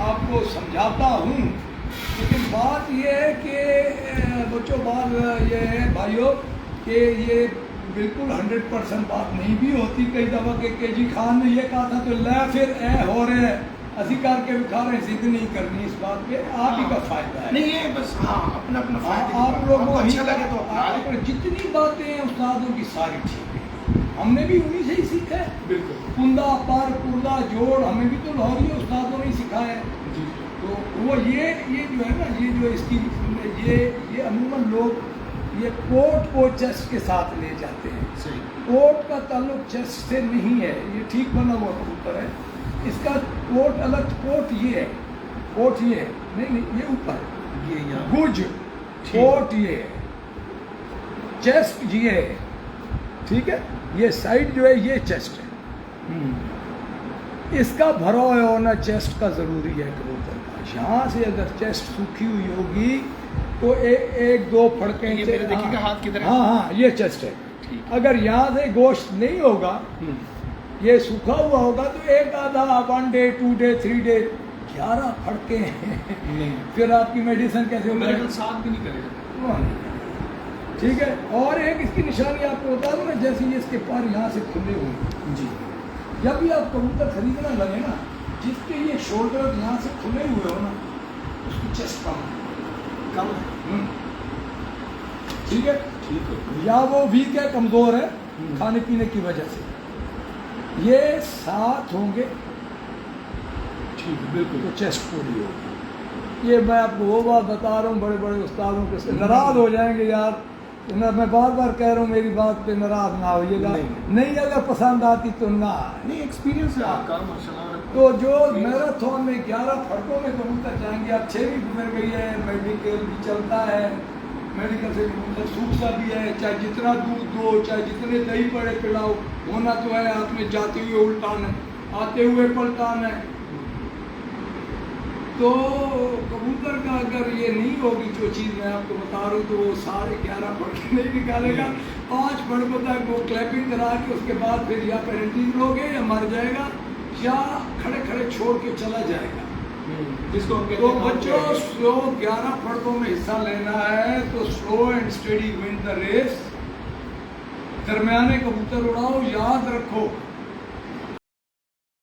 آپ کو سمجھاتا ہوں، لیکن بات یہ ہے کہ بچوں بات یہ ہے بھائیوں کہ یہ بالکل 100% بات نہیں بھی ہوتی کئی دفعہ کہ جی خان نے یہ کہا تھا تو لے پھر اے ہو رہے ہیں اسی کر کے دکھا رہے ہیں، ضد نہیں کرنی اس بات پہ، آپ ہی کا فائدہ ہے. نہیں یہ بس ہاں اپنا اپنا فائدہ، آپ لوگوں کو اچھا لگے تو آپ جتنی باتیں ہیں استادوں کی ساری ٹھیک ہے، ہم نے بھی انہی سے ہی سیکھا ہے. بالکل کندہ پر کردہ جوڑ ہمیں بھی تو لاہوری استادوں نے ہی سکھایا ہے. جی تو وہ یہ جو ہے نا یہ جو اس کی یہ عموماً لوگ یہ کوٹ کو چیسٹ کے ساتھ لے جاتے ہیں. صحیح. کوٹ کا تعلق چیسٹ سے نہیں ہے، یہ ٹھیک بنا ہوا کبوتر ہے، اس کا کوٹ الگ، کوٹ یہ ہے، کوٹ یہ ہے، نہیں یہ اوپر یہ یہاں گج، کوٹ یہ ہے، چیسٹ یہ ہے، ٹھیک ہے. یہ سائڈ جو ہے یہ چیسٹ ہے، اس کا بھرا ہوا ہونا چیسٹ کا ضروری ہے کبوتر کا. یہاں سے اگر چیسٹ سوکھی ہوئی ہوگی تو ایک دو پھڑکیں، یہ میرے دیکھیے گا ہاتھ کدھر ہے؟ ہاں یہ چیسٹ ہے. اگر یہاں سے گوشت نہیں ہوگا، یہ سوکھا ہوا ہوگا تو ایک آدھا 1 ڈے 2 ڈے 3 ڈے 11 پھڑکیں ہیں، پھر آپ کی میڈیسن کیسے ہوگی؟ میڈیکل ساتھ بھی نہیں کرے گا. ٹھیک ہے. اور ایک اس کی نشانی آپ کو بتا دوں نا، جیسے یہ اس کے پر یہاں سے کھلے ہوئے، جی جب بھی آپ کبوتر خریدنا لگے نا، جس کے یہ شولڈر یہاں سے کھلے ہوئے ہو نا، اس کی چیسٹ کم ہے. ٹھیک ہے. ٹھیک ہے. یا وہ ویک ہے، کمزور ہے کھانے پینے کی وجہ سے. یہ ساتھ ہوں گے ٹھیک ہے بالکل. تو چیسٹ پوری ہوگی. یہ میں آپ کو وہ بات بتا رہا ہوں، بڑے بڑے استادوں کے سے ناراض ہو جائیں گے یار، میں بار بار کہہ رہا ہوں میری بات پہ ناراض نہ ہوئیے گا. نہیں اگر پسند آتی تو نہ. نہیں ایکسپیرینس ہے آپ کا ماشاء اللہ. تو جو میراتھن میں 11 پھڑکوں میں کبوتر جائیں گے، اب 6 بھی گزر گئی ہے، میڈیکل بھی چلتا ہے، میڈیکل سے کبوتر سوکھتا بھی ہے، چاہے جتنا دودھ دو، چاہے جتنے دہی پڑے پلاؤ، ہونا تو ہے آپ میں جاتے ہوئے الٹان ہے، آتے ہوئے پلٹان ہے. تو کبوتر کا اگر یہ نہیں ہوگی جو چیز میں آپ کو بتا رہا ہوں تو وہ سارے 11 پھڑکے نہیں نکالے گا. 5 پھڑکوں تک وہ کلیپنگ کرا کے اس کے بعد پھر یا پیرنٹنگ لوگے یا مر جائے گا یا کھڑے کھڑے چھوڑ کے چلا جائے گا. جس کو تو بچوں سلو 11 پھڑکوں میں حصہ لینا ہے تو slow and steady win the race. درمیانے کبوتر اڑاؤ، یاد رکھو